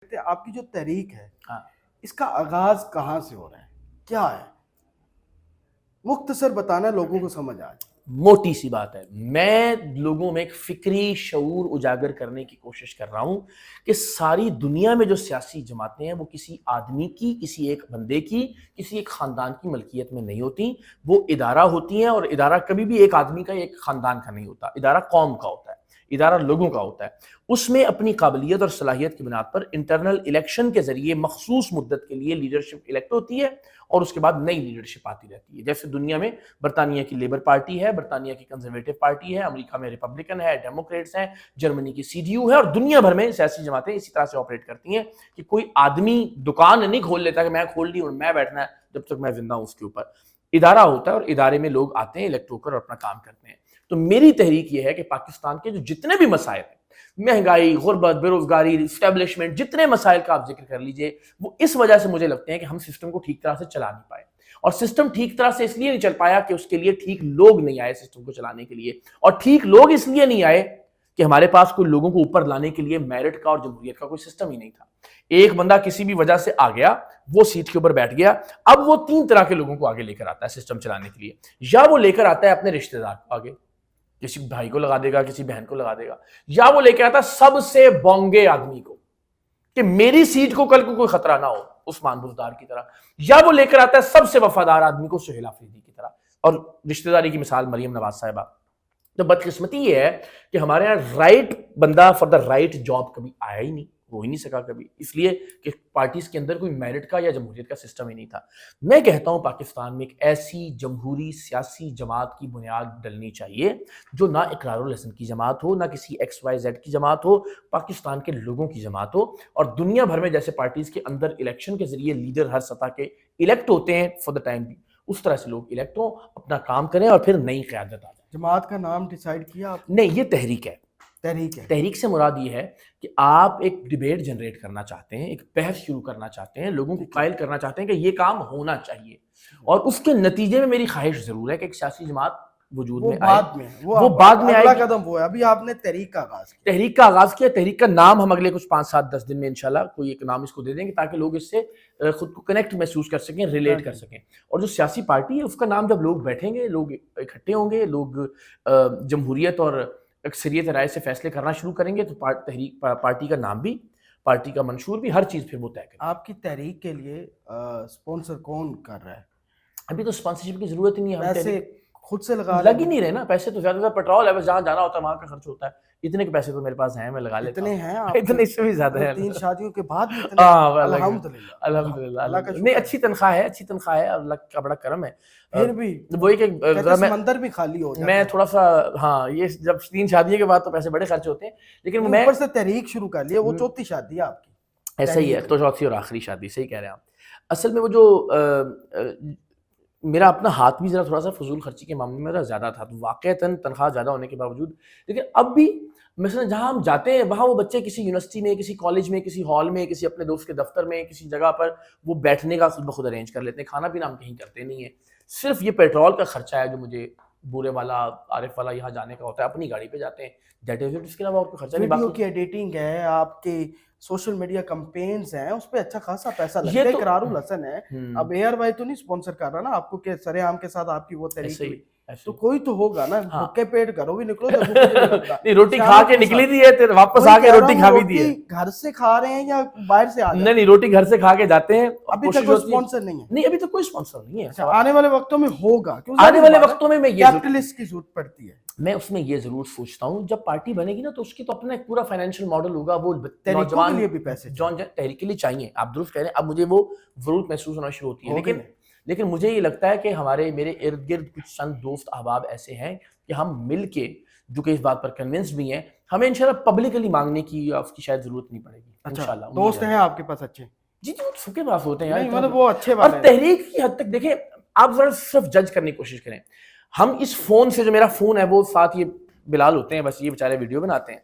آپ کی جو تحریک ہے ہاں اس کا آغاز کہاں سے ہو رہا ہے، کیا ہے؟ مختصر بتانا لوگوں کو سمجھ آ جائے۔ موٹی سی بات ہے، میں لوگوں میں ایک فکری شعور اجاگر کرنے کی کوشش کر رہا ہوں کہ ساری دنیا میں جو سیاسی جماعتیں ہیں وہ کسی آدمی کی، کسی ایک بندے کی، کسی ایک خاندان کی ملکیت میں نہیں ہوتی، وہ ادارہ ہوتی ہیں، اور ادارہ کبھی بھی ایک آدمی کا یا ایک خاندان کا نہیں ہوتا، ادارہ قوم کا ہوتا ہے، ادارہ لوگوں کا ہوتا ہے۔ اس میں اپنی قابلیت اور صلاحیت کی بنیاد پر انٹرنل الیکشن کے ذریعے مخصوص مدت کے لیے لیڈرشپ الیکٹ ہوتی ہے، اور اس کے بعد نئی لیڈرشپ آتی رہتی ہے۔ جیسے دنیا میں برطانیہ کی لیبر پارٹی ہے، برطانیہ کی کنزرویٹو پارٹی ہے، امریکہ میں ریپبلکن ہے، ڈیموکریٹس ہیں، جرمنی کی CDU ہے، اور دنیا بھر میں سیاسی جماعتیں اسی طرح سے آپریٹ کرتی ہیں کہ کوئی آدمی دکان نہیں کھول لیتا کہ میں کھول لی اور میں بیٹھنا ہے جب تک میں زندہ ہوں اس کے اوپر۔ ادارہ ہوتا ہے اور ادارے میں لوگ آتے ہیں الیکٹ ہو کر اور اپنا کام کرتے ہیں۔ تو میری تحریک یہ ہے کہ پاکستان کے جو جتنے بھی مسائل ہیں، مہنگائی، غربت، بے روزگاری، اسٹیبلشمنٹ، جتنے مسائل کا آپ ذکر کر لیجئے، وہ اس وجہ سے مجھے لگتے ہیں کہ ہم سسٹم کو ٹھیک طرح سے چلا نہیں پائے۔ اور سسٹم ٹھیک طرح سے اس لیے نہیں چل پایا کہ اس کے لیے ٹھیک لوگ نہیں آئے سسٹم کو چلانے کے لیے، اور ٹھیک لوگ اس لیے نہیں آئے کہ ہمارے پاس کوئی لوگوں کو اوپر لانے کے لیے میرٹ کا اور جمہوریت کا کوئی سسٹم ہی نہیں تھا۔ ایک بندہ کسی بھی وجہ سے آ گیا، وہ سیٹ کے اوپر بیٹھ گیا، اب وہ 3 طرح کے لوگوں کو آگے لے کر آتا ہے سسٹم چلانے کے لیے۔ یا وہ لے کر آتا ہے اپنے رشتہ دار کو آگے، کسی بھائی کو لگا دے گا، کسی بہن کو لگا دے گا، یا وہ لے کے آتا ہے سب سے بونگے آدمی کو کہ میری سیٹ کو کل کو کوئی خطرہ نہ ہو، عثمان بزدار کی طرح، یا وہ لے کر آتا ہے سب سے وفادار آدمی کو، سہیل آفریدی کی طرح۔ اور رشتہ داری کی مثال مریم نواز صاحبہ۔ تو بدقسمتی یہ ہے کہ ہمارے یہاں رائٹ بندہ فار دا رائٹ جاب کبھی آیا ہی نہیں، ہو ہی نہیں سکا کبھی، اس لیے کہ پارٹیز کے اندر کوئی میرٹ کا یا جمہوریت کا سسٹم ہی نہیں تھا۔ میں کہتا ہوں پاکستان میں ایک ایسی جمہوری سیاسی جماعت کی بنیاد ڈلنی چاہیے جو نہ اقرار الحسن کی جماعت ہو، نہ کسی XYZ کی جماعت ہو، پاکستان کے لوگوں کی جماعت ہو۔ اور دنیا بھر میں جیسے پارٹیز کے اندر الیکشن کے ذریعے لیڈر ہر سطح کے الیکٹ ہوتے ہیں فار دا ٹائم بھی، اس طرح سے لوگ الیکٹ ہوں، اپنا کام کریں اور پھر نئی قیادت آ جائے۔ جماعت کا نام ڈیسائیڈ کیا آپ نے؟ نہیں، یہ تحریک ہے۔ تحریک ہے۔ تحریک سے مراد یہ ہے کہ آپ ایک ڈیبیٹ جنریٹ کرنا چاہتے ہیں، ایک بحث شروع کرنا چاہتے ہیں، لوگوں کو قائل کرنا چاہتے ہیں کہ یہ کام ہونا چاہیے، اور اس کے نتیجے میں میری خواہش ضرور ہے کہ ایک سیاسی جماعت وجود میں آئے۔ وہ بعد میں آئے اگلا گی۔ قدم وہ ہے، ابھی آپ نے تحریک کا آغاز کیا۔ تحریک کا آغاز کیا، تحریک کا نام ہم اگلے کچھ 5 7 10 دن میں انشاءاللہ کوئی ایک نام اس کو دے دیں گے تاکہ لوگ اس سے خود کو کنیکٹ محسوس کر سکیں، ریلیٹ کر سکیں۔ اور جو سیاسی پارٹی ہے اس کا نام جب لوگ بیٹھیں گے، لوگ اکٹھے ہوں گے، لوگ جمہوریت اور اکثریت رائے سے فیصلے کرنا شروع کریں گے، تو تحریک پارٹی کا نام بھی، پارٹی کا منشور بھی، ہر چیز پھر وہ طے کرے۔ آپ کی تحریک کے لیے سپانسر کون کر رہا ہے؟ ابھی تو اسپانسرشپ کی ضرورت ہی نہیں ہے، پیسے خود سے لگا لگ ہی نہیں رہے نا پیسے، تو زیادہ تر پیٹرول ہے، بس جہاں جانا ہوتا ہے وہاں کا خرچ ہوتا ہے۔ اتنے کے پیسے تو میرے پاس ہیں، میں لگا لیتا اتنے ہوں۔ ہیں آپ اتنے اس سے بھی زیادہ ہے، 3 شادیوں کے بعد بھی اتنے؟ ہاں الحمدللہ الحمدللہ اللہ کا شکر نہیں، ہے۔ اچھی تنخواہ ہے، اچھی تنخواہ ہے، اللہ کا بڑا کرم ہے۔ پھر بھی وہی کہ کہتے سمندر بھی خالی ہو جاتا میں ہے۔ تھوڑا سا، ہاں، یہ جب 3 شادیوں کے بعد تو پیسے بڑے خرچ ہوتے ہیں، لیکن میں اوپر سے تحریک شروع کر لیا، وہ 4تھی شادی ہے آپ کی۔ ایسا ہی ہے، تو 4تھی اور آخری شادی، صحیح کہہ رہے ہیں آپ۔ اصل میں وہ جو میرا اپنا ہاتھ بھی ذرا تھوڑا سا فضول خرچی کے معاملے میں زیادہ تھا، تو واقعتاً تنخواہ زیادہ ہونے کے باوجود، لیکن اب بھی مثلا جہاں ہم جاتے ہیں وہاں وہ بچے کسی یونیورسٹی میں، کسی کالج میں، کسی ہال میں، کسی اپنے دوست کے دفتر میں، کسی جگہ پر وہ بیٹھنے کا خود بخود ارینج کر لیتے ہیں، کھانا پینا ہم کہیں کرتے نہیں ہیں۔ صرف یہ پیٹرول کا خرچہ ہے جو مجھے بورے والا، عارف والا یہاں جانے کا ہوتا ہے، اپنی گاڑی پہ جاتے ہیں، دیٹ از اٹ، اس کے علاوہ اور کوئی خرچہ نہیں۔ ویڈیو باقی کی ایڈیٹنگ ہے، آپ کے سوشل میڈیا کمپینز ہیں، اس پہ اچھا خاصا پیسہ لگتا ہے۔ اقرار الحسن ہے، اب ایئر وائی تو نہیں سپانسر کر رہا نا آپ کو کہ سرے عام کے ساتھ آپ کی وہ تحریک ہوئی، تو کوئی تو ہوگا نا۔ بھوکے پیٹ گھروں بھی نکلو تو بھوک نہیں لگتا۔ نہیں، روٹی کھا کے نکلی تھی ہے، پھر واپس آ کے روٹی کھا بھی دی ہے۔ گھر سے کھا رہے ہیں یا باہر سے آ نہیں، روٹی گھر سے کھا کے جاتے ہیں۔ ابھی تک کوئی سپانسر نہیں ہے؟ نہیں، ابھی تک کوئی سپانسر نہیں ہے۔ آنے والے وقتوں میں ہوگا، آنے والے وقتوں میں یہ کیپٹلسٹ کی ضرورت پڑتی ہے۔ میں اس میں یہ ضرور سوچتا ہوں جب پارٹی بنے گی نا تو اس کی تو اپنا ایک پورا فائنینشیل ماڈل ہوگا، وہ تحریکوں کے لیے بھی پیسے تحریک کے لیے چاہیے، آپ درست کہہ رہے ہیں۔ اب مجھے وہ ضرورت محسوس ہونا شروع ہوتی ہے، لیکن مجھے یہ لگتا ہے کہ میرے ارد گرد کچھ چند دوست احباب ایسے ہیں کہ ہم مل کے، جو کہ اس بات پر کنونسڈ بھی ہیں، ہمیں انشاءاللہ پبلکلی مانگنے کی اس کی شاید ضرورت نہیں پڑے گی انشاءاللہ۔ دوست ہیں آپ کے پاس اچھے؟ جی جی، سب کے پاس ہوتے ہیں یار، مطلب وہ اچھے والے اور تحریک کی حد تک دیکھیں، آپ ذرا صرف جج کرنے کی کوشش کریں۔ ہم اس فون سے، جو میرا فون ہے وہ ساتھ یہ بلال ہوتے ہیں، بس یہ بیچارے ویڈیو بناتے ہیں،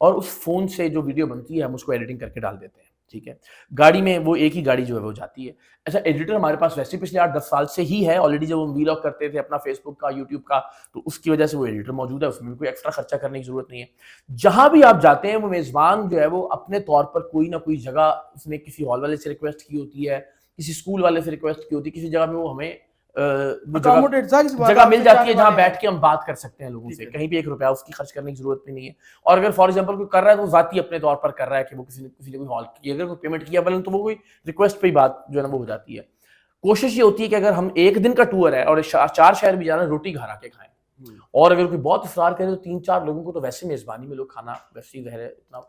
اور اس فون سے جو ویڈیو بنتی ہے ہم اس کو ایڈیٹنگ کر کے ڈال دیتے ہیں۔ ٹھیک ہے. گاڑی میں وہ ایک ہی گاڑی جو ہے وہ جاتی ہے. اچھا ایڈیٹر ہمارے پاس ویسے پچھلے 8-10 سال سے ہی ہے آلریڈی. جب ہم ویلاگ کرتے تھے اپنا فیس بک کا یوٹیوب کا تو اس کی وجہ سے وہ ایڈیٹر موجود ہے, اس میں کوئی ایکسٹرا خرچہ کرنے کی ضرورت نہیں ہے. جہاں بھی آپ جاتے ہیں وہ میزبان جو ہے وہ اپنے طور پر کوئی نہ کوئی جگہ اس نے کسی ہال والے سے ریکویسٹ کی ہوتی ہے, کسی اسکول والے سے ریکویسٹ کی ہوتی ہے, کسی جگہ میں وہ ہمیں جگہ مل جاتی ہے جہاں بیٹھ کے ہم بات کر سکتے ہیں لوگوں سے. کہیں بھی 1 روپیہ اس کی خرچ کرنے کی ضرورت بھی نہیں ہے. اور اگر فار ایگزامپل کوئی کر رہا ہے تو ذاتی اپنے طور پر کر رہا ہے کہ وہ کسی نے کوئی ہال کی اگر کوئی پیمنٹ کیا بلن تو وہ کوئی ریکویسٹ پہ ہی بات جو ہے نا وہ ہو جاتی ہے. کوشش یہ ہوتی ہے کہ اگر ہم 1 دن کا ٹور ہے اور 4 شہر بھی جانا ہے, روٹی گھر آ کے کھائیں. اور اگر کوئی بہت اصرار کرے تو 3-4 لوگوں کو تو ویسے میزبانی میں لوگ کھانا ویسے ہی ظاہر ہے اتنا